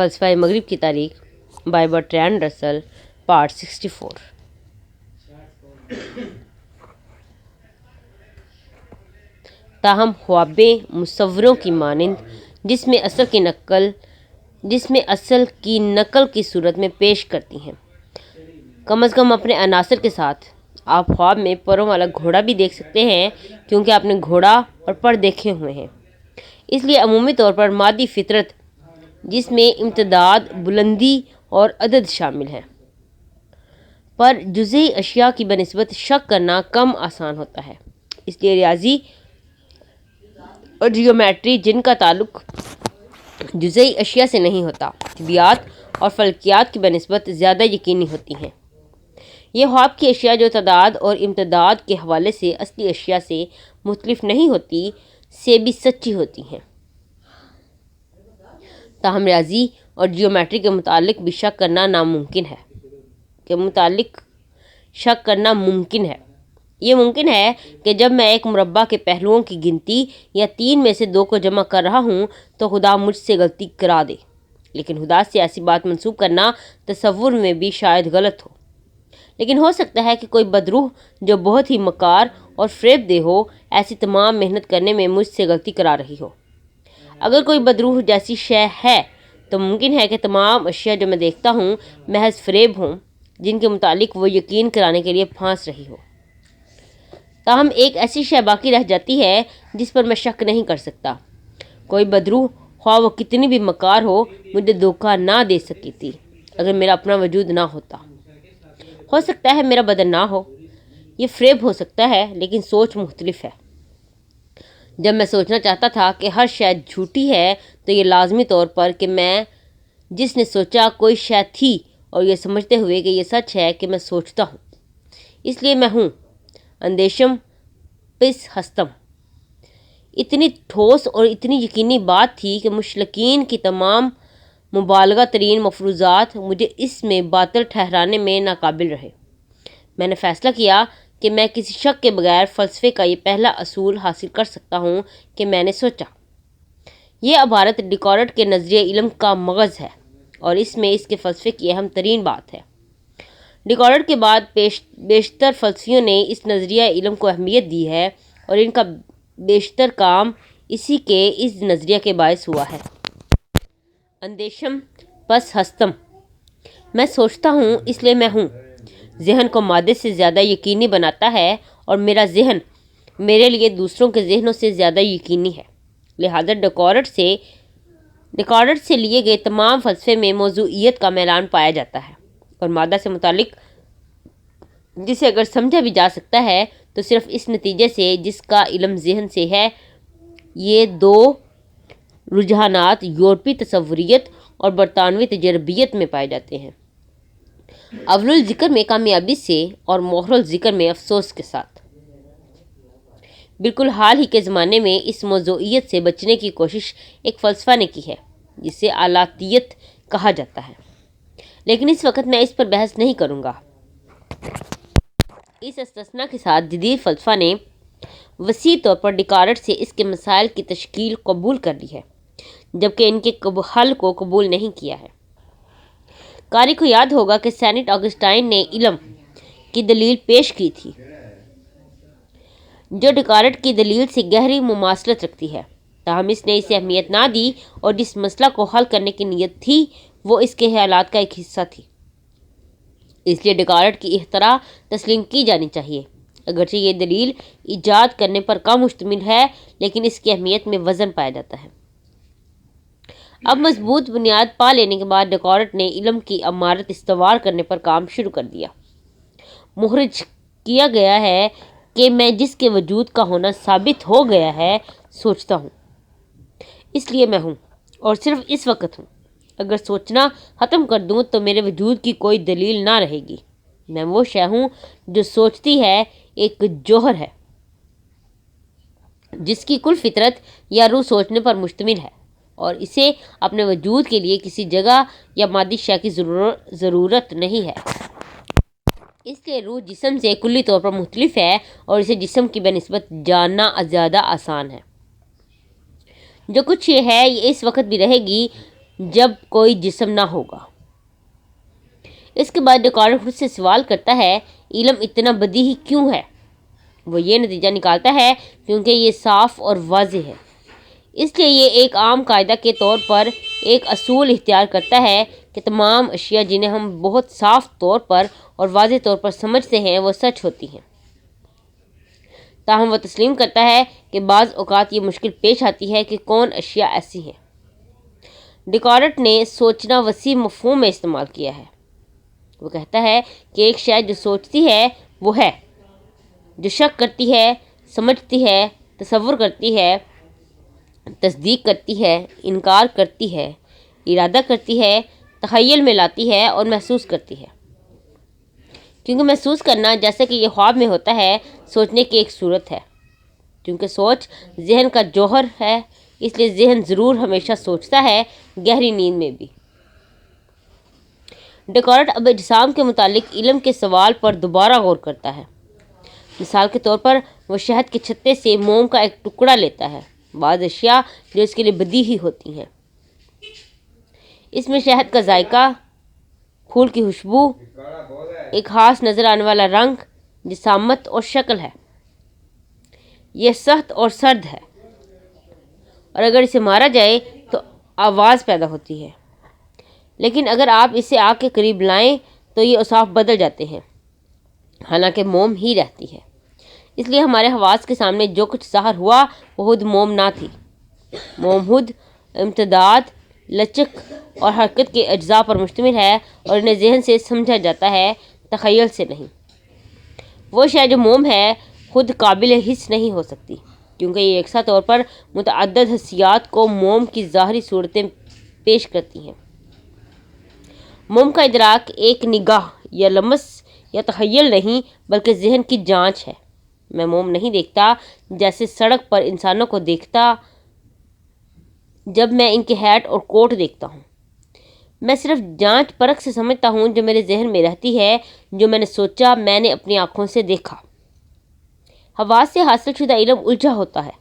فلسفہ مغرب کی تاریخ بائی برٹرینڈ رسل پارٹ 64۔ تاہم خوابیں مصوروں کی مانند جس میں اصل کی نقل کی صورت میں پیش کرتی ہیں، کم از کم اپنے عناصر کے ساتھ۔ آپ خواب میں پروں والا گھوڑا بھی دیکھ سکتے ہیں کیونکہ آپ نے گھوڑا اور پر دیکھے ہوئے ہیں۔ اس لیے عمومی طور پر مادی فطرت جس میں امتداد، بلندی اور عدد شامل ہیں، پر جزئی اشیاء کی بنسبت شک کرنا کم آسان ہوتا ہے۔ اس لیے ریاضی اور جیومیٹری جن کا تعلق جزئی اشیاء سے نہیں ہوتا، طبیعیات اور فلکیات کی بنسبت زیادہ یقینی ہوتی ہیں۔ یہ خواب کی اشیاء جو تعداد اور امتداد کے حوالے سے اصلی اشیاء سے مختلف نہیں ہوتی سے بھی سچی ہوتی ہیں۔ تاہم ریاضی اور جیومیٹری کے متعلق بھی شک کرنا ممکن ہے۔ یہ ممکن ہے کہ جب میں ایک مربع کے پہلوؤں کی گنتی یا 3 میں سے 2 کو جمع کر رہا ہوں تو خدا مجھ سے غلطی کرا دے، لیکن خدا سے ایسی بات منسوب کرنا تصور میں بھی شاید غلط ہو۔ لیکن ہو سکتا ہے کہ کوئی بدروح جو بہت ہی مکار اور فریب دہ ہو، ایسی تمام محنت کرنے میں مجھ سے غلطی کرا رہی ہو۔ اگر کوئی بدروح جیسی شے ہے تو ممکن ہے کہ تمام اشیاء جو میں دیکھتا ہوں محض فریب ہوں جن کے متعلق وہ یقین کرانے کے لیے پھانس رہی ہو۔ تاہم ایک ایسی شے باقی رہ جاتی ہے جس پر میں شک نہیں کر سکتا۔ کوئی بدروح، خواہ وہ کتنی بھی مکار ہو، مجھے دھوکہ نہ دے سکی تھی اگر میرا اپنا وجود نہ ہوتا۔ ہو سکتا ہے میرا بدن نہ ہو، یہ فریب ہو سکتا ہے، لیکن سوچ مختلف ہے۔ جب میں سوچنا چاہتا تھا کہ ہر شے جھوٹی ہے تو یہ لازمی طور پر کہ میں جس نے سوچا کوئی شے تھی، اور یہ سمجھتے ہوئے کہ یہ سچ ہے کہ میں سوچتا ہوں، اس لیے میں ہوں۔ اندیشم پس ہستم اتنی ٹھوس اور اتنی یقینی بات تھی کہ مشلکین کی تمام مبالغہ ترین مفروضات مجھے اس میں باطل ٹھہرانے میں ناقابل رہے۔ میں نے فیصلہ کیا کہ میں کسی شک کے بغیر فلسفے کا یہ پہلا اصول حاصل کر سکتا ہوں کہ میں نے سوچا۔ یہ عبارت ڈیکارٹ کے نظریہ علم کا مغز ہے اور اس میں اس کے فلسفے کی اہم ترین بات ہے۔ ڈیکارٹ کے بعد بیشتر فلسفیوں نے اس نظریہ علم کو اہمیت دی ہے اور ان کا بیشتر کام اسی کے اس نظریہ کے باعث ہوا ہے۔ اندیشم پس ہستم میں سوچتا ہوں اس لیے میں ہوں، ذہن کو مادے سے زیادہ یقینی بناتا ہے اور میرا ذہن میرے لیے دوسروں کے ذہنوں سے زیادہ یقینی ہے۔ لہذا ڈیکارٹ سے لیے گئے تمام فلسفے میں موضوعیت کا میلان پایا جاتا ہے، اور مادہ سے متعلق جسے اگر سمجھا بھی جا سکتا ہے تو صرف اس نتیجے سے جس کا علم ذہن سے ہے۔ یہ 2 رجحانات یورپی تصوریت اور برطانوی تجربیت میں پائے جاتے ہیں، اول الذکر میں کامیابی سے اور مؤخر الذکر میں افسوس کے ساتھ۔ بالکل حال ہی کے زمانے میں اس موضوعیت سے بچنے کی کوشش ایک فلسفہ نے کی ہے جسے آلاتیت کہا جاتا ہے، لیکن اس وقت میں اس پر بحث نہیں کروں گا۔ اس استثناء کے ساتھ جدید فلسفہ نے وسیع طور پر ڈیکارٹ سے اس کے مسائل کی تشکیل قبول کر لی ہے، جبکہ ان کے حل کو قبول نہیں کیا ہے۔ قاری کو یاد ہوگا کہ سینٹ آگسٹائن نے علم کی دلیل پیش کی تھی جو ڈیکارٹ کی دلیل سے گہری مماثلت رکھتی ہے، تاہم اس نے اسے اہمیت نہ دی اور جس مسئلہ کو حل کرنے کی نیت تھی وہ اس کے خیالات کا ایک حصہ تھی۔ اس لیے ڈیکارٹ کی اختراع تسلیم کی جانی چاہیے، اگرچہ یہ دلیل ایجاد کرنے پر کم مشتمل ہے، لیکن اس کی اہمیت میں وزن پایا جاتا ہے۔ اب مضبوط بنیاد پا لینے کے بعد ڈیکارٹ نے علم کی عمارت استوار کرنے پر کام شروع کر دیا۔ مخرج کیا گیا ہے کہ میں جس کے وجود کا ہونا ثابت ہو گیا ہے سوچتا ہوں، اس لیے میں ہوں اور صرف اس وقت ہوں۔ اگر سوچنا ختم کر دوں تو میرے وجود کی کوئی دلیل نہ رہے گی۔ میں وہ شے ہوں جو سوچتی ہے، ایک جوہر ہے جس کی کل فطرت یا روح سوچنے پر مشتمل ہے، اور اسے اپنے وجود کے لیے کسی جگہ یا مادی شے کی ضرورت نہیں ہے۔ اس لیے روح جسم سے کلی طور پر مختلف ہے اور اسے جسم کی بنسبت جاننا زیادہ آسان ہے۔ جو کچھ یہ ہے یہ اس وقت بھی رہے گی جب کوئی جسم نہ ہوگا۔ اس کے بعد ڈیکارٹ خود سے سوال کرتا ہے علم اتنا بدیہی کیوں ہے؟ وہ یہ نتیجہ نکالتا ہے کیونکہ یہ صاف اور واضح ہے۔ اس لیے یہ ایک عام قاعدہ کے طور پر ایک اصول اختیار کرتا ہے کہ تمام اشیاء جنہیں ہم بہت صاف طور پر اور واضح طور پر سمجھتے ہیں وہ سچ ہوتی ہیں۔ تاہم وہ تسلیم کرتا ہے کہ بعض اوقات یہ مشکل پیش آتی ہے کہ کون اشیاء ایسی ہیں۔ ڈیکارٹ نے سوچنا وسیع مفہوم میں استعمال کیا ہے۔ وہ کہتا ہے کہ ایک شے جو سوچتی ہے وہ ہے، جو شک کرتی ہے، سمجھتی ہے، تصور کرتی ہے، تصدیق کرتی ہے، انکار کرتی ہے، ارادہ کرتی ہے، تخیل میں لاتی ہے اور محسوس کرتی ہے۔ کیونکہ محسوس کرنا جیسا کہ یہ خواب میں ہوتا ہے سوچنے کی ایک صورت ہے۔ کیونکہ سوچ ذہن کا جوہر ہے، اس لیے ذہن ضرور ہمیشہ سوچتا ہے، گہری نیند میں بھی۔ ڈیکارٹ اب اجسام کے متعلق علم کے سوال پر دوبارہ غور کرتا ہے۔ مثال کے طور پر وہ شہد کے چھتے سے موم کا ایک ٹکڑا لیتا ہے۔ بعض اشیاء جو اس کے لیے بدیہی ہوتی ہیں، اس میں شہد کا ذائقہ، پھول کی خوشبو، ایک خاص نظر آنے والا رنگ، جسامت اور شکل ہے۔ یہ سخت اور سرد ہے، اور اگر اسے مارا جائے تو آواز پیدا ہوتی ہے، لیکن اگر آپ اسے آگ کے قریب لائیں تو یہ اوصاف بدل جاتے ہیں، حالانکہ موم ہی رہتی ہے۔ اس لیے ہمارے حواس کے سامنے جو کچھ ظاہر ہوا وہ خود موم نہ تھی۔ موم خود امتداد، لچک اور حرکت کے اجزاء پر مشتمل ہے اور انہیں ذہن سے سمجھا جاتا ہے، تخیل سے نہیں۔ وہ شے جو موم ہے خود قابل حس نہیں ہو سکتی، کیونکہ یہ یکساں طور پر متعدد حسیات کو موم کی ظاہری صورتیں پیش کرتی ہیں۔ موم کا ادراک ایک نگاہ یا لمس یا تخیل نہیں بلکہ ذہن کی جانچ ہے۔ میں موم نہیں دیکھتا جیسے سڑک پر انسانوں کو دیکھتا جب میں ان کے ہیٹ اور کوٹ دیکھتا ہوں۔ میں صرف جانچ پرکھ سے سمجھتا ہوں جو میرے ذہن میں رہتی ہے، جو میں نے سوچا، میں نے اپنی آنکھوں سے دیکھا۔ حواس سے حاصل شدہ علم الجھا ہوتا ہے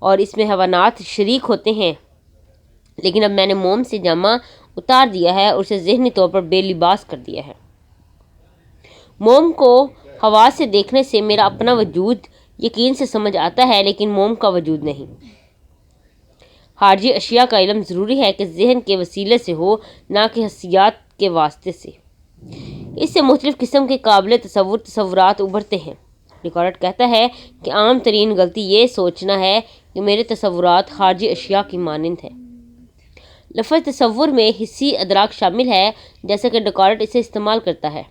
اور اس میں حیوانات شریک ہوتے ہیں، لیکن اب میں نے موم سے جامہ اتار دیا ہے اور اسے ذہنی طور پر بے لباس کر دیا ہے۔ موم کو حواس سے دیکھنے سے میرا اپنا وجود یقین سے سمجھ آتا ہے، لیکن موم کا وجود نہیں۔ خارجی اشیاء کا علم ضروری ہے کہ ذہن کے وسیلے سے ہو، نہ کہ حسیات کے واسطے سے۔ اس سے مختلف قسم کے قابل تصور تصورات ابھرتے ہیں۔ ڈیکارٹ کہتا ہے کہ عام ترین غلطی یہ سوچنا ہے کہ میرے تصورات خارجی اشیاء کی مانند ہیں۔ لفظ تصور میں حسی ادراک شامل ہے، جیسا کہ ڈیکارٹ اسے استعمال کرتا ہے۔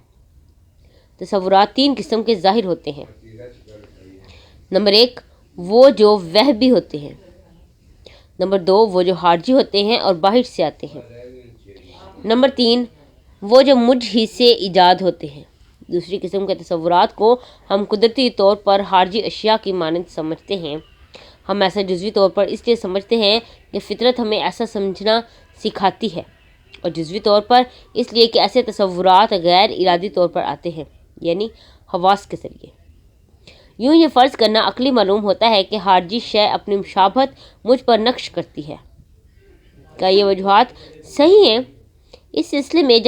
تصورات تین قسم کے ظاہر ہوتے ہیں۔ نمبر 1، وہ جو وہمی ہوتے ہیں۔ نمبر 2، وہ جو خارجی ہوتے ہیں اور باہر سے آتے ہیں۔ نمبر 3، وہ جو مجھ ہی سے ایجاد ہوتے ہیں۔ دوسری قسم کے تصورات کو ہم قدرتی طور پر خارجی اشیاء کی مانند سمجھتے ہیں۔ ہم ایسا جزوی طور پر اس لیے سمجھتے ہیں کہ فطرت ہمیں ایسا سمجھنا سکھاتی ہے، اور جزوی طور پر اس لیے کہ ایسے تصورات غیر ارادی طور پر آتے ہیں، یعنی حواس کے ذریعے۔ یوں یہ فرض کرنا عقلی معلوم ہوتا ہے کہ خارجی شے اپنی مشابہت مجھ پر نقش کرتی ہے۔ کیا یہ وجوہات صحیح ہیں؟ اس سلسلے میں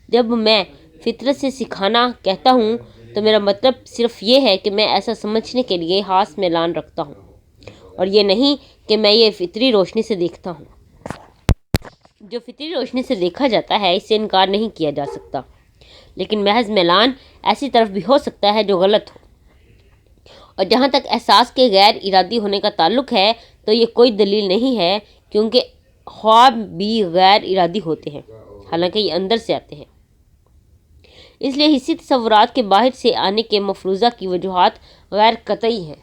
جب میں فطرت سے سکھانا کہتا ہوں تو میرا مطلب صرف یہ ہے کہ میں ایسا سمجھنے کے لیے خاص میلان رکھتا ہوں، اور یہ نہیں کہ میں یہ فطری روشنی سے دیکھتا ہوں۔ جو فطری روشنی سے دیکھا جاتا ہے اس سے انکار نہیں کیا جا سکتا، لیکن محض میلان ایسی طرف بھی ہو سکتا ہے جو غلط ہو۔ اور جہاں تک احساس کے غیر ارادی ہونے کا تعلق ہے تو یہ کوئی دلیل نہیں ہے، کیونکہ خواب بھی غیر ارادی ہوتے ہیں، حالانکہ یہ اندر سے آتے ہیں۔ اس لیے حسی تصورات کے باہر سے آنے کے مفروضہ کی وجوہات غیر قطعی ہیں۔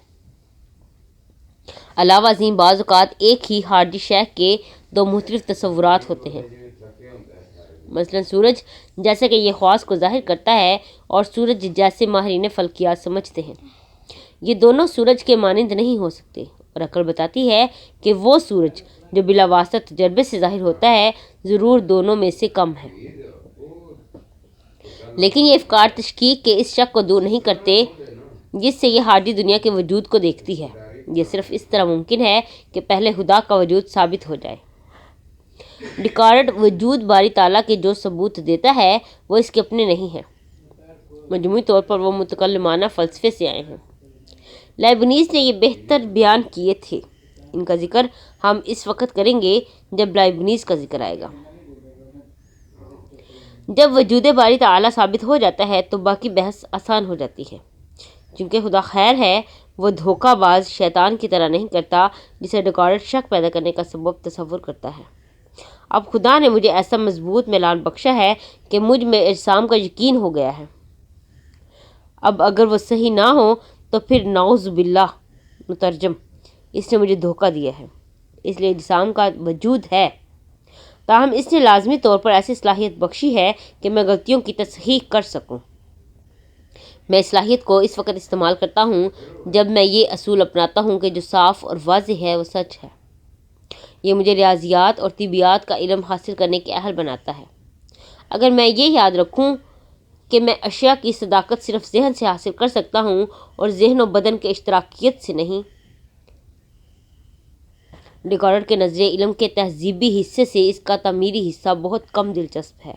علاوہ ازیں بعض اوقات ایک ہی خارجی شے کے دو مختلف تصورات ہوتے ہیں۔ مثلا سورج جیسا کہ یہ خواص کو ظاہر کرتا ہے، اور سورج جیسے ماہرین فلکیات سمجھتے ہیں۔ یہ دونوں سورج کے مانند نہیں ہو سکتے، اور عقل بتاتی ہے کہ وہ سورج جو بلا واسطہ تجربے سے ظاہر ہوتا ہے ضرور دونوں میں سے کم ہے۔ لیکن یہ افکار تشکیک کے اس شک کو دور نہیں کرتے جس سے یہ خارجی دنیا کے وجود کو دیکھتی ہے۔ یہ صرف اس طرح ممکن ہے کہ پہلے خدا کا وجود ثابت ہو جائے۔ ڈیکارٹ وجود باری تعالیٰ کے جو ثبوت دیتا ہے وہ اس کے اپنے نہیں ہیں، مجموعی طور پر وہ متکلمانہ فلسفے سے آئے ہیں۔ لائبنیز نے یہ بہتر بیان کیے تھے۔ ان کا ذکر ہم اس وقت کریں گے جب لائبنیز کا ذکر آئے گا۔ جب وجود باری تعالیٰ ثابت ہو جاتا ہے تو باقی بحث آسان ہو جاتی ہے، چونکہ خدا خیر ہے، وہ دھوکہ باز شیطان کی طرح نہیں کرتا جسے ڈیکارٹ شک پیدا کرنے کا سبب تصور کرتا ہے۔ اب خدا نے مجھے ایسا مضبوط میلان بخشا ہے کہ مجھ میں اجسام کا یقین ہو گیا ہے۔ اب اگر وہ صحیح نہ ہو تو پھر نعوذ باللہ، مترجم، اس نے مجھے دھوکہ دیا ہے۔ اس لیے اجسام کا وجود ہے، تاہم اس نے لازمی طور پر ایسی صلاحیت بخشی ہے کہ میں غلطیوں کی تصحیح کر سکوں۔ میں اس صلاحیت کو اس وقت استعمال کرتا ہوں جب میں یہ اصول اپناتا ہوں کہ جو صاف اور واضح ہے وہ سچ ہے۔ یہ مجھے ریاضیات اور طبیعیات کا علم حاصل کرنے کے اہل بناتا ہے۔ اگر میں یہ یاد رکھوں کہ میں اشیاء کی صداقت صرف ذہن سے حاصل کر سکتا ہوں اور ذہن و بدن کے اشتراکیت سے نہیں۔ ڈیکارٹ کے نظریہ علم کے تہذیبی حصے سے اس کا تعمیری حصہ بہت کم دلچسپ ہے۔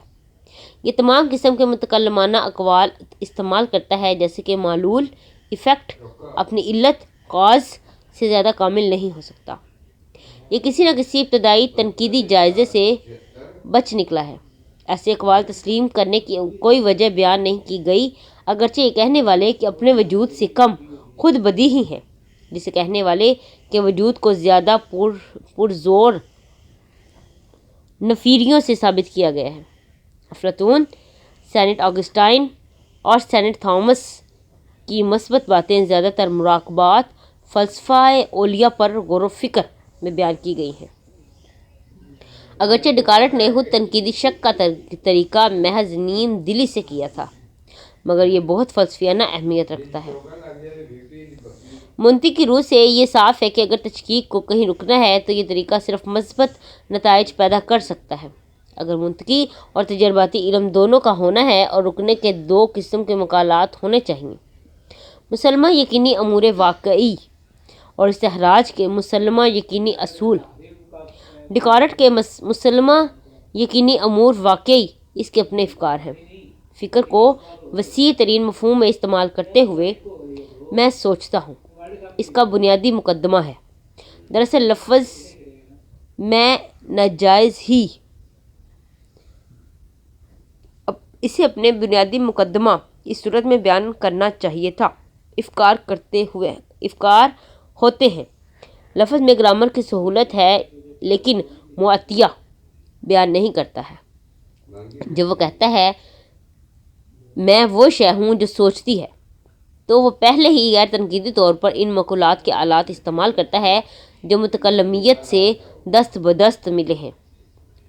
یہ تمام قسم کے متکلمانہ اقوال استعمال کرتا ہے، جیسے کہ معلول، ایفیکٹ، اپنی علت، کاز سے زیادہ کامل نہیں ہو سکتا۔ یہ کسی نہ کسی ابتدائی تنقیدی جائزے سے بچ نکلا ہے۔ ایسے اقوال تسلیم کرنے کی کوئی وجہ بیان نہیں کی گئی، اگرچہ یہ کہنے والے کہ اپنے وجود سے کم خود بدیہی ہیں، جسے کہنے والے کے وجود کو زیادہ پرزور نفیریوں سے ثابت کیا گیا ہے۔ افلاطون، سینٹ آگسٹائن اور سینٹ تھامس کی مثبت باتیں زیادہ تر مراقبات فلسفہ اولیہ پر غور و فکر میں بیان کی گئی ہیں۔ اگرچہ ڈیکارٹ نے خود تنقیدی شک کا طریقہ محض نیم دلی سے کیا تھا، مگر یہ بہت فلسفیانہ اہمیت رکھتا ہے۔ منطق کی روح سے یہ صاف ہے کہ اگر تشکیک کو کہیں رکنا ہے تو یہ طریقہ صرف مثبت نتائج پیدا کر سکتا ہے۔ اگر منطقی اور تجرباتی علم دونوں کا ہونا ہے اور رکنے کے دو قسم کے مقالات ہونے چاہئیں: مسلمہ یقینی امور واقعی اور استخراج کے مسلمہ یقینی اصول۔ ڈیکارٹ کے مسلمہ یقینی امور واقعی اس کے اپنے افکار ہیں۔ فکر کو وسیع ترین مفہوم میں استعمال کرتے ہوئے میں سوچتا ہوں اس کا بنیادی مقدمہ ہے۔ دراصل لفظ میں ناجائز ہی اسے اپنے بنیادی مقدمہ اس صورت میں بیان کرنا چاہیے تھا: افکار ہوتے ہیں۔ لفظ میں گرامر کی سہولت ہے لیکن معطیہ بیان نہیں کرتا ہے۔ جب وہ کہتا ہے میں وہ شے ہوں جو سوچتی ہے، تو وہ پہلے ہی غیر تنقیدی طور پر ان مقولات کے آلات استعمال کرتا ہے جو متکلمیت سے دست بدست ملے ہیں۔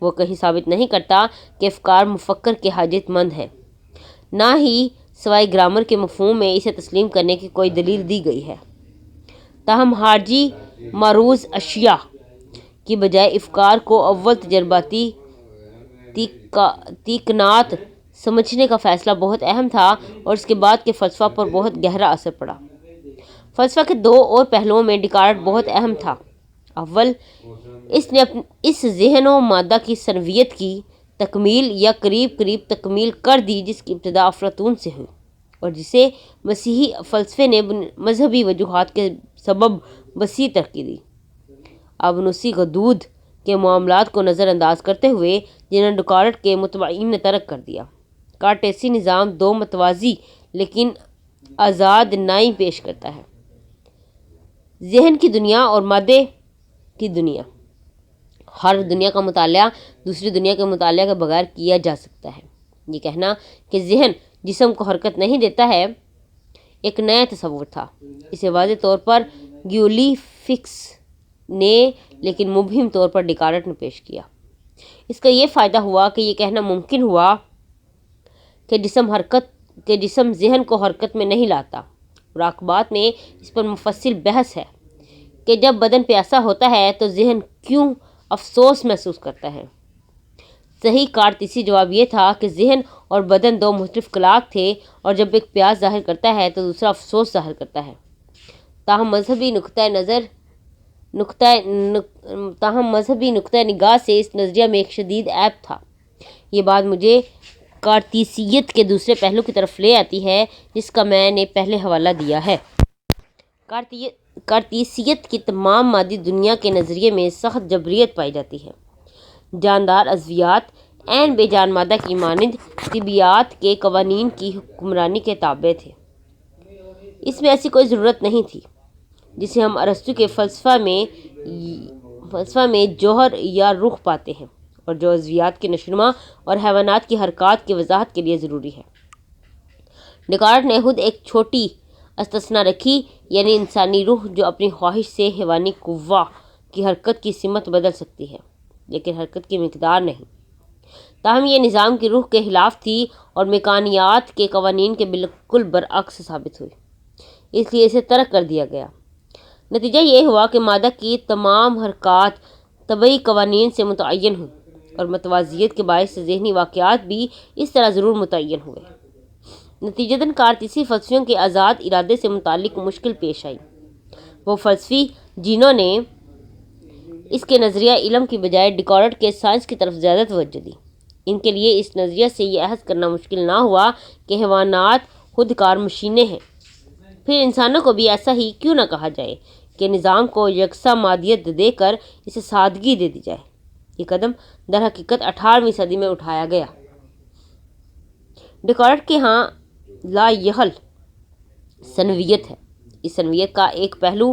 وہ کہیں ثابت نہیں کرتا کہ افکار مفکر کے حاجت مند ہیں، نہ ہی سوائے گرامر کے مفہوم میں اسے تسلیم کرنے کی کوئی دلیل دی گئی ہے۔ تاہم خارجی معروض اشیاء کی بجائے افکار کو اول تجرباتی تیقنات سمجھنے کا فیصلہ بہت اہم تھا اور اس کے بعد کے فلسفہ پر بہت گہرا اثر پڑا۔ فلسفہ کے دو اور پہلوؤں میں ڈیکارٹ بہت اہم تھا۔ اول، اس نے اس ذہن و مادہ کی ثنویت کی تکمیل یا قریب قریب تکمیل کر دی جس کی ابتدا افلاطون سے ہوئی اور جسے مسیحی فلسفے نے مذہبی وجوہات کے سبب وسیع ترقی دی۔ آبنوسی غدود کے معاملات کو نظر انداز کرتے ہوئے جنہیں ڈیکارٹ کے متبعین نے ترک کر دیا، کارٹیسی نظام دو متوازی لیکن آزاد نائی پیش کرتا ہے: ذہن کی دنیا اور مادے کی دنیا۔ ہر دنیا کا مطالعہ دوسری دنیا کے مطالعہ کے بغیر کیا جا سکتا ہے۔ یہ کہنا کہ ذہن جسم کو حرکت نہیں دیتا ہے ایک نیا تصور تھا۔ اسے واضح طور پر گیولی فکس نے لیکن مبہم طور پر ڈیکارٹ نے پیش کیا۔ اس کا یہ فائدہ ہوا کہ یہ کہنا ممکن ہوا کہ جسم ذہن کو حرکت میں نہیں لاتا۔ مراقبات میں اس پر مفصل بحث ہے کہ جب بدن پیاسا ہوتا ہے تو ذہن کیوں افسوس محسوس کرتا ہے۔ صحیح کارتیسی جواب یہ تھا کہ ذہن اور بدن دو مختلف کلاک تھے اور جب ایک پیاس ظاہر کرتا ہے تو دوسرا افسوس ظاہر کرتا ہے۔ تاہم مذہبی نقطہ نظر تاہم مذہبی نقطۂ نگاہ سے اس نظریہ میں ایک شدید عیب تھا۔ یہ بات مجھے کارتیسیت کے دوسرے پہلو کی طرف لے آتی ہے جس کا میں نے پہلے حوالہ دیا ہے۔ کارتیسیت کی تمام مادی دنیا کے نظریے میں سخت جبریت پائی جاتی ہے۔ جاندار عضویات عین بے جان مادہ کی مانند طبیعیات کے قوانین کی حکمرانی کے تابع تھے۔ اس میں ایسی کوئی ضرورت نہیں تھی جسے ہم ارسطو کے فلسفہ میں جوہر یا روح پاتے ہیں اور جو عضویات کی نشوونما اور حیوانات کی حرکات کی وضاحت کے لیے ضروری ہے۔ ڈیکارٹ نے خود ایک چھوٹی استثنا رکھی، یعنی انسانی روح جو اپنی خواہش سے حیوانی قوہ کی حرکت کی سمت بدل سکتی ہے لیکن حرکت کی مقدار نہیں۔ تاہم یہ نظام کی روح کے خلاف تھی اور میکانیات کے قوانین کے بالکل برعکس ثابت ہوئی، اس لیے اسے ترک کر دیا گیا۔ نتیجہ یہ ہوا کہ مادہ کی تمام حرکات طبعی قوانین سے متعین ہوئیں اور متوازیت کے باعث ذہنی واقعات بھی اس طرح ضرور متعین ہوئے۔ نتیجتاً کارتیسی فلسفیوں کے آزاد ارادے سے متعلق مشکل پیش آئی۔ وہ فلسفی جنہوں نے اس کے نظریہ علم کی بجائے ڈیکارٹ کے سائنس کی طرف زیادہ توجہ دی، ان کے لیے اس نظریہ سے یہ اخذ کرنا مشکل نہ ہوا کہ حیوانات خود کار مشینیں ہیں، پھر انسانوں کو بھی ایسا ہی کیوں نہ کہا جائے کہ نظام کو یکساں مادیت دے کر اسے سادگی دے دی جائے۔ یہ قدم در حقیقت 18ویں صدی میں اٹھایا گیا۔ ڈیکارٹ کے ہاں لا یحل ثنویت ہے۔ اس ثنویت کا ایک پہلو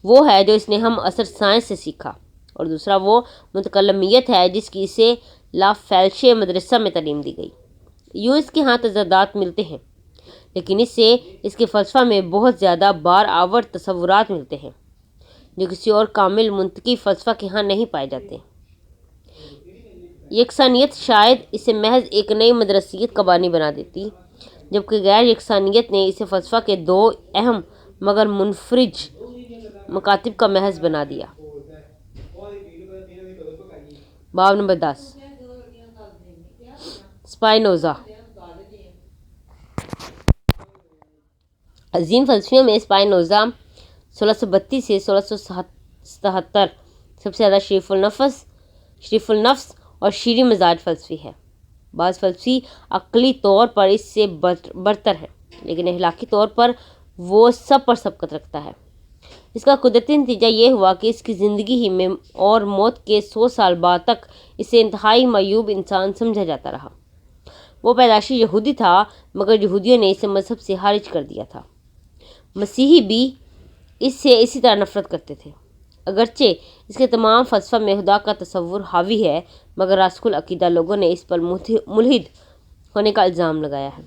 وہ ہے جو اس نے ہم عصر سائنس سے سیکھا اور دوسرا وہ متکلمیت ہے جس کی اسے لا فیلشے مدرسہ میں تعلیم دی گئی۔ یوں اس کے ہاں تضادات ملتے ہیں لیکن اس سے اس کے فلسفہ میں بہت زیادہ بار آور تصورات ملتے ہیں جو کسی اور کامل منطقی فلسفہ کے ہاں نہیں پائے جاتے۔ یکسانیت شاید اسے محض ایک نئی مدرسیت کا بانی بنا دیتی، جبکہ غیر یکسانیت نے اسے فلسفہ کے دو اہم مگر منفرج مکاتب کا محض بنا دیا۔ باب نمبر 10 اسپائنوزا۔ عظیم فلسفیوں میں اسپائنوزا 1632 سے 1677 سب سے زیادہ شریف النفس اور شیریں مزاج فلسفی ہے۔ بعض فلسفی عقلی طور پر اس سے برتر ہیں لیکن اخلاقی طور پر وہ سب پر سبقت رکھتا ہے۔ اس کا قدرتی نتیجہ یہ ہوا کہ اس کی زندگی ہی میں اور موت کے 100 سال بعد تک اسے انتہائی معیوب انسان سمجھا جاتا رہا۔ وہ پیدائشی یہودی تھا مگر یہودیوں نے اسے مذہب سے خارج کر دیا تھا۔ مسیحی بھی اس سے اسی طرح نفرت کرتے تھے۔ اگرچہ اس کے تمام فلسفہ میں خدا کا تصور حاوی ہے مگر راسخ العقیدہ لوگوں نے اس پر ملحد ہونے کا الزام لگایا ہے۔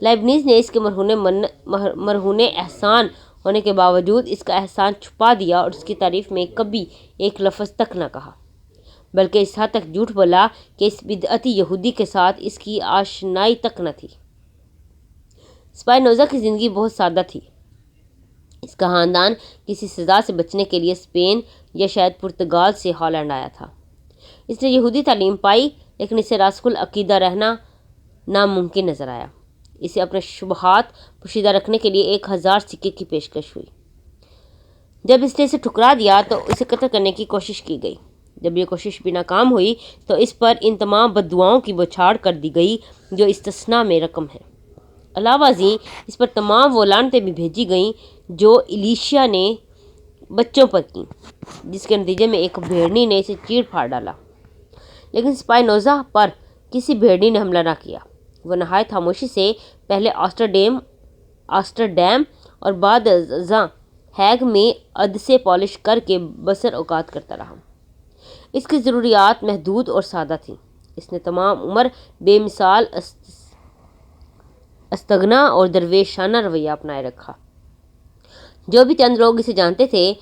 لائبنیز نے اس کے مرہون احسان ہونے کے باوجود اس کا احسان چھپا دیا اور اس کی تعریف میں کبھی ایک لفظ تک نہ کہا، بلکہ اس حد تک جھوٹ بولا کہ اس بدعتی یہودی کے ساتھ اس کی آشنائی تک نہ تھی۔ اسپائنوزا کی زندگی بہت سادہ تھی۔ اس کا خاندان کسی سزا سے بچنے کے لیے اسپین یا شاید پرتگال سے ہالینڈ آیا تھا۔ اس نے یہودی تعلیم پائی لیکن اسے راسخ العقیدہ رہنا ناممکن نظر آیا۔ اسے اپنے شبہات پوشیدہ رکھنے کے لیے 1000 سکے کی پیشکش ہوئی۔ جب اس نے اسے ٹھکرا دیا تو اسے قتل کرنے کی کوشش کی گئی۔ جب یہ کوشش بھی ناکام ہوئی تو اس پر ان تمام بددعاؤں کی بوچھاڑ کر دی گئی جو استثنا میں رقم ہے۔ علاوہ ازیں اس پر تمام وہ لعنتیں بھی بھیجی گئیں جو ایلیشیا نے بچوں پر کیں، جس کے نتیجے میں ایک بھیڑنی نے اسے چیر پھاڑ ڈالا۔ لیکن اسپائنوزا پر کسی بھیڑنی نے حملہ نہ کیا۔ وہ نہایت خاموشی سے پہلے آمسٹرڈیم اور بعد ازاں ہیگ میں عدسے پالش کر کے بسر اوقات کرتا رہا۔ اس کی ضروریات محدود اور سادہ تھیں۔ اس نے تمام عمر بے مثال استغنا اور درویشانہ رویہ اپنائے رکھا۔ جو بھی چند لوگ اسے جانتے تھے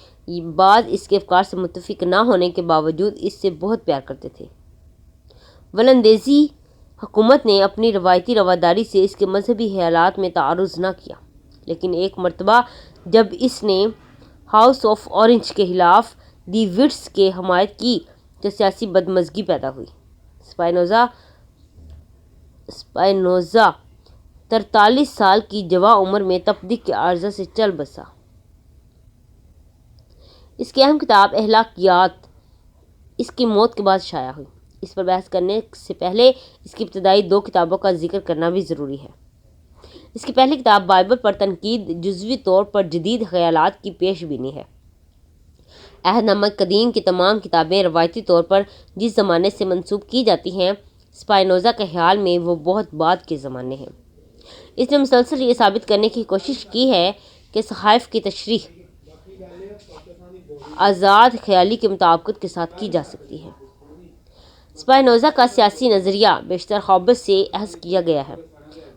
بعض اس کے افکار سے متفق نہ ہونے کے باوجود اس سے بہت پیار کرتے تھے۔ ولندیزی حکومت نے اپنی روایتی رواداری سے اس کے مذہبی خیالات میں تعارض نہ کیا، لیکن ایک مرتبہ جب اس نے ہاؤس آف اورنج کے خلاف دی وٹس کی حمایت کی تو سیاسی بدمزگی پیدا ہوئی۔ اسپائنوزا 43 سال کی جواں عمر میں تپدیق کے عارضہ سے چل بسا۔ اس کی اہم کتاب اخلاقیات اس کی موت کے بعد شائع ہوئی۔ اس پر بحث کرنے سے پہلے اس کی ابتدائی 2 کتابوں کا ذکر کرنا بھی ضروری ہے۔ اس کی پہلی کتاب بائبل پر تنقید جزوی طور پر جدید خیالات کی پیش بینی ہے۔ عہد نامہ قدیم کی تمام کتابیں روایتی طور پر جس زمانے سے منسوب کی جاتی ہیں، اسپائنوزا کے خیال میں وہ بہت بعد کے زمانے ہیں۔ اس نے مسلسل یہ ثابت کرنے کی کوشش کی ہے کہ صحائف کی تشریح آزاد خیالی کے مطابقت کے ساتھ کی جا سکتی ہے۔ اسپائنوزا کا سیاسی نظریہ بیشتر ہوبز سے اخذ کیا گیا ہے،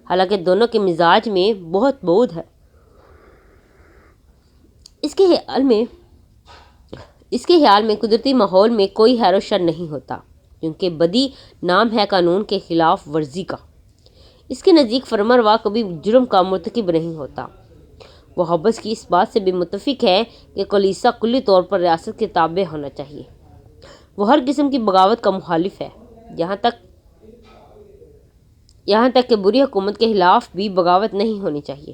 حالانکہ دونوں کے مزاج میں بہت بعد ہے۔ اس کے خیال میں قدرتی ماحول میں کوئی خیر و شر نہیں ہوتا، کیونکہ بدی نام ہے قانون کے خلاف ورزی کا۔ اس کے نزدیک فرمانروا کبھی جرم کا مرتکب نہیں ہوتا۔ وہ ہوبز کی اس بات سے بھی متفق ہے کہ کلیسا کلی طور پر ریاست کے تابع ہونا چاہیے۔ وہ ہر قسم کی بغاوت کا مخالف ہے، یہاں تک کہ بری حکومت کے خلاف بھی بغاوت نہیں ہونی چاہیے۔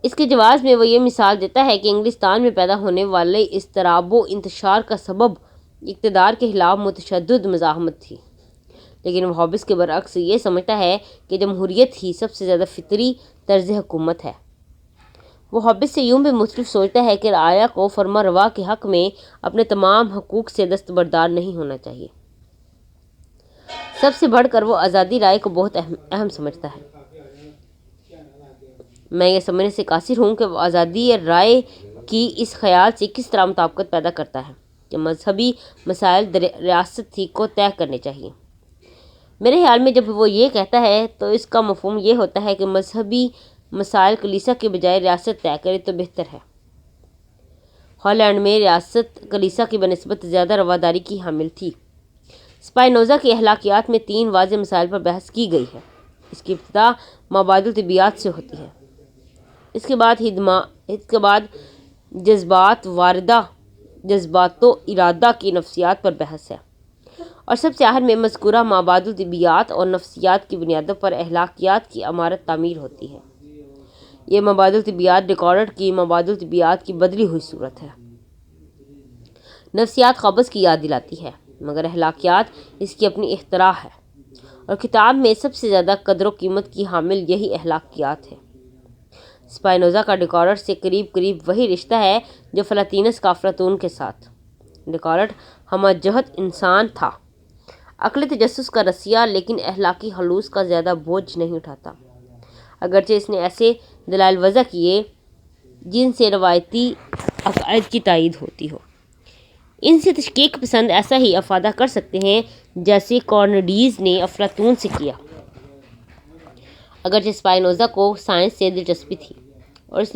اس کے جواز میں وہ یہ مثال دیتا ہے کہ انگلستان میں پیدا ہونے والے اضطراب و انتشار کا سبب اقتدار کے خلاف متشدد مزاحمت تھی، لیکن وہ ہوبز کے برعکس یہ سمجھتا ہے کہ جمہوریت ہی سب سے زیادہ فطری طرز حکومت ہے۔ وہ ہوبز سے یوں بھی مختلف سوچتا ہے کہ رعایا کو فرمانروا کے حق میں اپنے تمام حقوق سے دستبردار نہیں ہونا چاہیے۔ سب سے بڑھ کر وہ آزادی رائے کو بہت اہم سمجھتا ہے۔ میں یہ سمجھنے سے قاصر ہوں کہ وہ آزادی رائے کی اس خیال سے کس طرح مطابقت پیدا کرتا ہے کہ مذہبی مسائل ریاست ہی کو طے کرنے چاہیے۔ میرے خیال میں جب وہ یہ کہتا ہے تو اس کا مفہوم یہ ہوتا ہے کہ مذہبی مسائل کلیسا کے بجائے ریاست طے کرے تو بہتر ہے۔ ہالینڈ میں ریاست کلیسا کی بنسبت زیادہ رواداری کی حامل تھی۔ اسپائنوزا کی اخلاقیات میں 3 واضح مسائل پر بحث کی گئی ہے۔ اس کی ابتدا مابعد الطبیعیات سے ہوتی ہے۔ اس کے بعد جذبات و ارادہ کی نفسیات پر بحث ہے، اور سب سے آخر میں مذکورہ مابعد الطبیعیات اور نفسیات کی بنیادوں پر اخلاقیات کی عمارت تعمیر ہوتی ہے۔ یہ مابعد الطبیعیات ڈیکارٹ کی مابعد الطبیعیات کی بدلی ہوئی صورت ہے۔ نفسیات ہوبز کی یاد دلاتی ہے، مگر اخلاقیات اس کی اپنی اختراع ہے، اور کتاب میں سب سے زیادہ قدر و قیمت کی حامل یہی اخلاقیات ہے۔ اسپائنوزا کا ڈیکارٹ سے قریب وہی رشتہ ہے جو فلاطینس کا افلاطون کے ساتھ۔ ڈیکارٹ ہمہ جہت انسان تھا، عقل تجسس کا رسیا، لیکن اخلاقی خلوص کا زیادہ بوجھ نہیں اٹھاتا، اگرچہ اس نے ایسے دلائل وضع کیے جن سے روایتی عقائد کی تائید ہوتی ہو۔ ان سے تشکیک پسند ایسا ہی افادہ کر سکتے ہیں جیسے کارنیڈیز نے افلاطون سے کیا۔ اگرچہ اسپائنوزا کو سائنس سے دلچسپی تھی، اور اس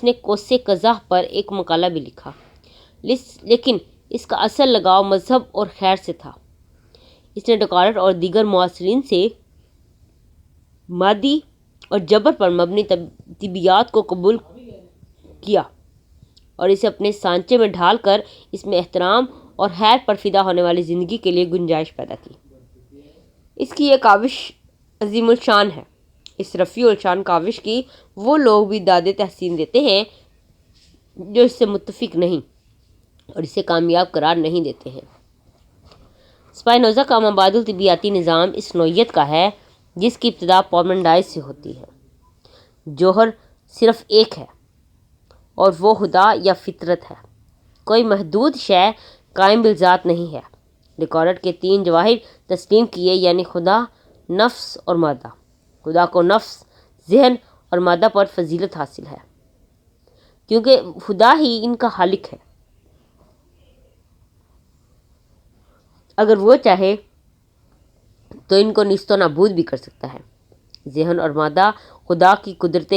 نے کوسے قزح پر ایک مقالہ بھی لکھا، لیکن اس کا اصل لگاؤ مذہب اور خیر سے تھا۔ اس نے ڈیکارٹ اور دیگر معاصرین سے مادی اور جبر پر مبنی طبیعیات کو قبول کیا اور اسے اپنے سانچے میں ڈھال کر اس میں احترام اور خیر پر فدا ہونے والی زندگی کے لیے گنجائش پیدا کی۔ اس کی یہ کاوش عظیم الشان ہے۔ اس رفیع الشان کاوش کی وہ لوگ بھی داد تحسین دیتے ہیں جو اس سے متفق نہیں اور اسے کامیاب قرار نہیں دیتے ہیں۔ اسپائنوزا کا مابعد الطبیعیاتی نظام اس نوعیت کا ہے جس کی ابتدا پارمیڈائز سے ہوتی ہے۔ جوہر صرف ایک ہے، اور وہ خدا یا فطرت ہے۔ کوئی محدود شے قائم بالذات نہیں ہے۔ ڈیکارٹ کے 3 جواہر تسلیم کیے، یعنی خدا، نفس اور مادہ۔ خدا کو نفس، ذہن اور مادہ پر فضیلت حاصل ہے، کیونکہ خدا ہی ان کا خالق ہے۔ اگر وہ چاہے تو ان کو نیست و نابود بھی کر سکتا ہے۔ ذہن اور مادہ خدا کی قدرت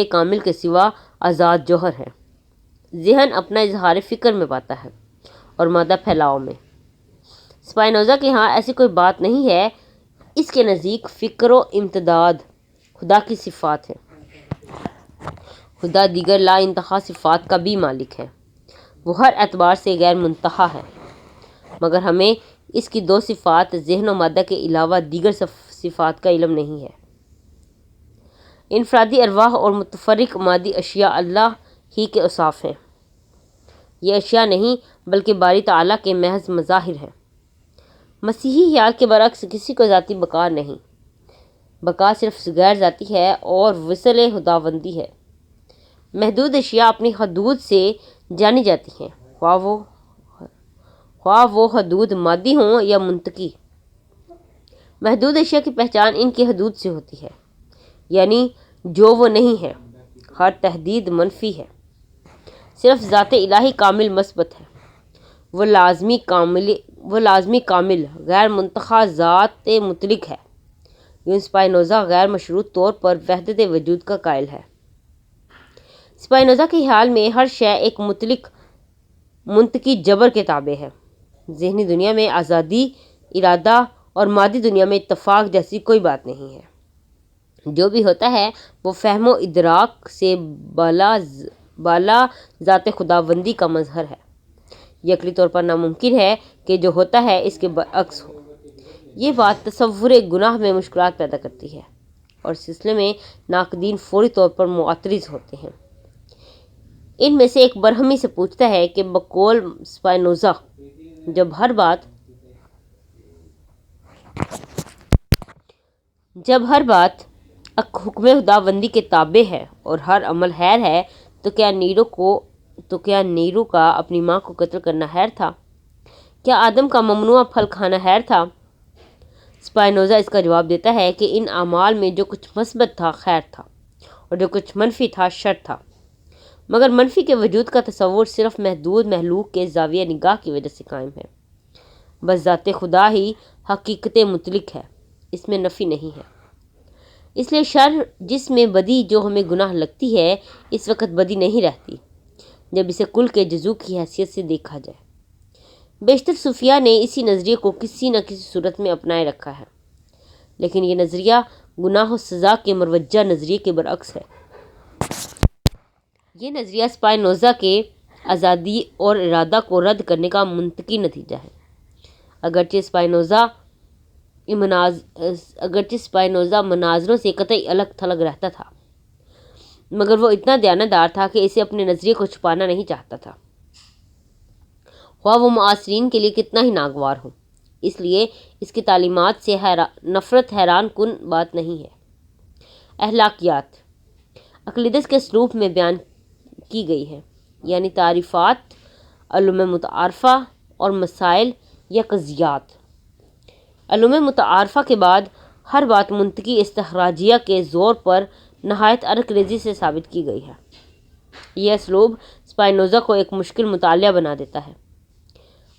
کامل کے سوا آزاد جوہر ہے۔ ذہن اپنا اظہار فکر میں پاتا ہے اور مادہ پھیلاؤ میں۔ اسپائنوزا کے ہاں ایسی کوئی بات نہیں ہے۔ اس کے نزدیک فکر و امتداد خدا کی صفات ہیں۔ خدا دیگر لا انتہا صفات کا بھی مالک ہے۔ وہ ہر اعتبار سے غیر منتہا ہے، مگر ہمیں اس کی 2 صفات ذہن و مادہ کے علاوہ دیگر صفات کا علم نہیں ہے۔ انفرادی ارواح اور متفرق مادی اشیاء اللہ ہی کے اوصاف ہیں۔ یہ اشیاء نہیں بلکہ باری تعالیٰ کے محض مظاہر ہیں۔ مسیحی خیال کے برعکس کسی کو ذاتی بقا نہیں، بقا صرف غیر ذاتی ہے اور وصل خداوندی ہے۔ محدود اشیاء اپنی حدود سے جانی جاتی ہیں، خواہ وہ حدود مادی ہوں یا منطقی۔ محدود اشیاء کی پہچان ان کی حدود سے ہوتی ہے، یعنی جو وہ نہیں ہے۔ ہر تحدید منفی ہے، صرف ذات الہی کامل مثبت ہے۔ وہ لازمی کامل غیر منتخب ذات مطلق ہے۔ یوں اسپائنوزا غیر مشروط طور پر وحدت وجود کا قائل ہے۔ اسپائنوزا کے خیال میں ہر شے ایک مطلق منطقی جبر کے تابع ہے۔ ذہنی دنیا میں آزادی، ارادہ اور مادی دنیا میں اتفاق جیسی کوئی بات نہیں ہے۔ جو بھی ہوتا ہے وہ فہم و ادراک سے بالا ذات خداوندی کا مظہر ہے۔ یہ عقلی طور پر ناممکن ہے کہ جو ہوتا ہے اس کے برعکس ہو۔ یہ بات تصور گناہ میں مشکلات پیدا کرتی ہے اور اس سلسلے میں ناقدین فوری طور پر معترض ہوتے ہیں۔ ان میں سے ایک برہمی سے پوچھتا ہے کہ بقول اسپائنوزا جب ہر بات حکم خداوندی کے تابع ہے اور ہر عمل خیر ہے تو کیا نیرو کا اپنی ماں کو قتل کرنا خیر تھا؟ کیا آدم کا ممنوع پھل کھانا خیر تھا؟ اسپائنوزا اس کا جواب دیتا ہے کہ ان اعمال میں جو کچھ مثبت تھا خیر تھا اور جو کچھ منفی تھا شر تھا، مگر منفی کے وجود کا تصور صرف محدود مخلوق کے زاویہ نگاہ کی وجہ سے قائم ہے۔ بس ذات خدا ہی حقیقت مطلق ہے، اس میں نفی نہیں ہے۔ اس لیے شر جس میں بدی جو ہمیں گناہ لگتی ہے اس وقت بدی نہیں رہتی جب اسے کل کے جزو کی حیثیت سے دیکھا جائے۔ بیشتر صوفیاء نے اسی نظریے کو کسی نہ کسی صورت میں اپنائے رکھا ہے، لیکن یہ نظریہ گناہ و سزا کے مروجہ نظریے کے برعکس ہے۔ یہ نظریہ اسپائنوزا کے آزادی اور ارادہ کو رد کرنے کا منطقی نتیجہ ہے۔ اگرچہ اسپائنوزا مناظروں سے قطعی الگ تھلگ رہتا تھا، مگر وہ اتنا دیانتدار تھا کہ اسے اپنے نظریے کو چھپانا نہیں چاہتا تھا، خواہ وہ معاصرین کے لیے کتنا ہی ناگوار ہو۔ اس لیے اس کی تعلیمات سے نفرت حیران کن بات نہیں ہے۔ اخلاقیات اقلیدس کے اسلوب میں بیان کی گئی ہے، یعنی تعریفات، علوم متعارفہ اور مسائل یا قضیات۔ علوم متعارفہ کے بعد ہر بات منطقی استخراجیہ کے زور پر نہایت ارک ریزی سے ثابت کی گئی ہے۔ یہ اسلوب اسپائنوزا کو ایک مشکل مطالعہ بنا دیتا ہے۔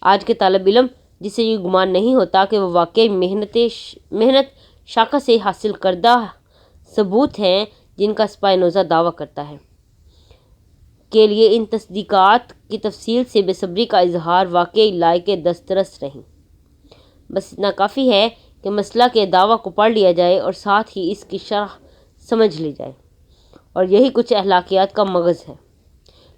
آج کے طالب علم جسے یہ گمان نہیں ہوتا کہ وہ واقعی محنت شاخہ سے حاصل کردہ ثبوت ہیں جن کا اسپائنوزا دعویٰ کرتا ہے، کے لیے ان تصدیقات کی تفصیل سے بے صبری کا اظہار واقعی لائق دسترس نہیں۔ بس اتنا کافی ہے کہ مسئلہ کے دعویٰ کو پڑھ لیا جائے اور ساتھ ہی اس کی شرح سمجھ لی جائے، اور یہی کچھ اخلاقیات کا مغز ہے۔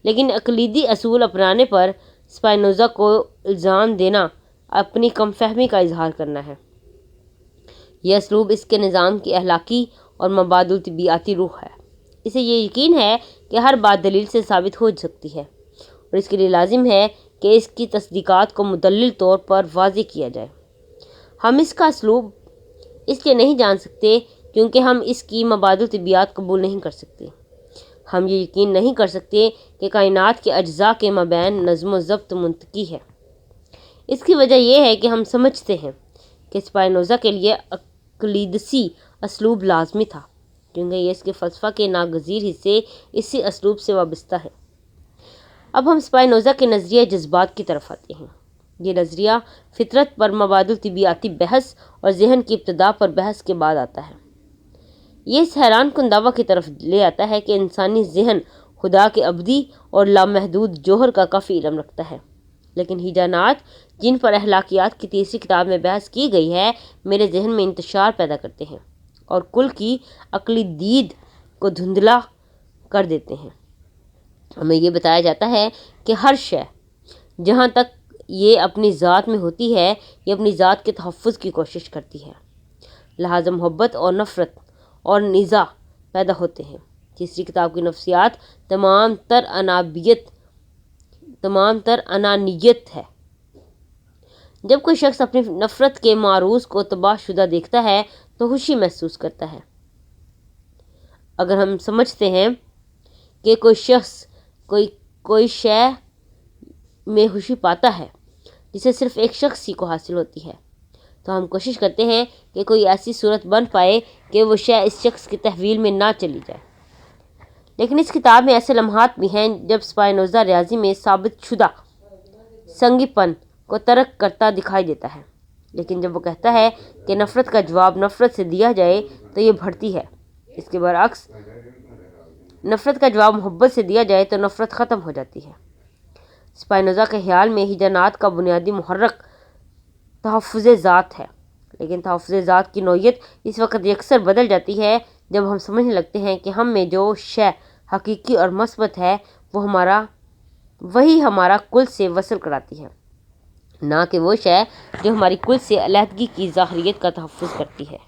لیکن عقیدی اصول اپنانے پر اسپائنوزا کو الزام دینا اپنی کم فہمی کا اظہار کرنا ہے۔ یہ اسلوب اس کے نظام کی اخلاقی اور مبادئ طبیعیاتی روح ہے۔ اسے یہ یقین ہے کہ ہر بات دلیل سے ثابت ہو سکتی ہے اور اس کے لیے لازم ہے کہ اس کی تصدیقات کو مدلل طور پر واضح کیا جائے۔ ہم اس کا اسلوب اس لیے نہیں جان سکتے کیونکہ ہم اس کی مبادئ طبیعیات قبول نہیں کر سکتے۔ ہم یہ یقین نہیں کر سکتے کہ کائنات کے اجزاء کے مابین نظم و ضبط منطقی ہے۔ اس کی وجہ یہ ہے کہ ہم سمجھتے ہیں کہ اسپائنوزا کے لیے اقلیدسی اسلوب لازمی تھا، کیونکہ یہ اس کے فلسفہ کے ناگزیر حصے اسی اسلوب سے وابستہ ہے۔ اب ہم اسپائنوزا کے نظریہ جذبات کی طرف آتے ہیں۔ یہ نظریہ فطرت پر مبادئ طبیعیاتی بحث اور ذہن کی ابتدا پر بحث کے بعد آتا ہے۔ یہ اس حیران کن دعویٰ کی طرف لے آتا ہے کہ انسانی ذہن خدا کے ابدی اور لامحدود جوہر کا کافی علم رکھتا ہے، لیکن ہیجانات جن پر اخلاقیات کی تیسری کتاب میں بحث کی گئی ہے میرے ذہن میں انتشار پیدا کرتے ہیں اور کل کی عقلی دید کو دھندلا کر دیتے ہیں۔ ہمیں یہ بتایا جاتا ہے کہ ہر شے جہاں تک یہ اپنی ذات میں ہوتی ہے یہ اپنی ذات کے تحفظ کی کوشش کرتی ہے، لہٰذا محبت اور نفرت اور نزاع پیدا ہوتے ہیں۔ تیسری کتاب کی نفسیات تمام تر انانیت ہے۔ جب کوئی شخص اپنی نفرت کے معروض کو تباہ شدہ دیکھتا ہے تو خوشی محسوس کرتا ہے۔ اگر ہم سمجھتے ہیں کہ کوئی شخص کوئی شے میں خوشی پاتا ہے جسے صرف ایک شخص ہی کو حاصل ہوتی ہے، تو ہم کوشش کرتے ہیں کہ کوئی ایسی صورت بن پائے کہ وہ شے اس شخص کی تحویل میں نہ چلی جائے۔ لیکن اس کتاب میں ایسے لمحات بھی ہیں جب اسپائنوزا ریاضی میں ثابت شدہ سنگی پن کو ترک کرتا دکھائی دیتا ہے، لیکن جب وہ کہتا ہے کہ نفرت کا جواب نفرت سے دیا جائے تو یہ بڑھتی ہے۔ اس کے برعکس نفرت کا جواب محبت سے دیا جائے تو نفرت ختم ہو جاتی ہے۔ اسپائنوزا کے خیال میں ہیجانات کا بنیادی محرک تحفظ ذات ہے، لیکن تحفظ ذات کی نوعیت اس وقت یکسر بدل جاتی ہے جب ہم سمجھنے لگتے ہیں کہ ہم میں جو شے حقیقی اور مثبت ہے وہی ہمارا کل سے وصل کراتی ہے، نہ کہ وہ شے جو ہماری کل سے علیحدگی کی ظاہریت کا تحفظ کرتی ہے۔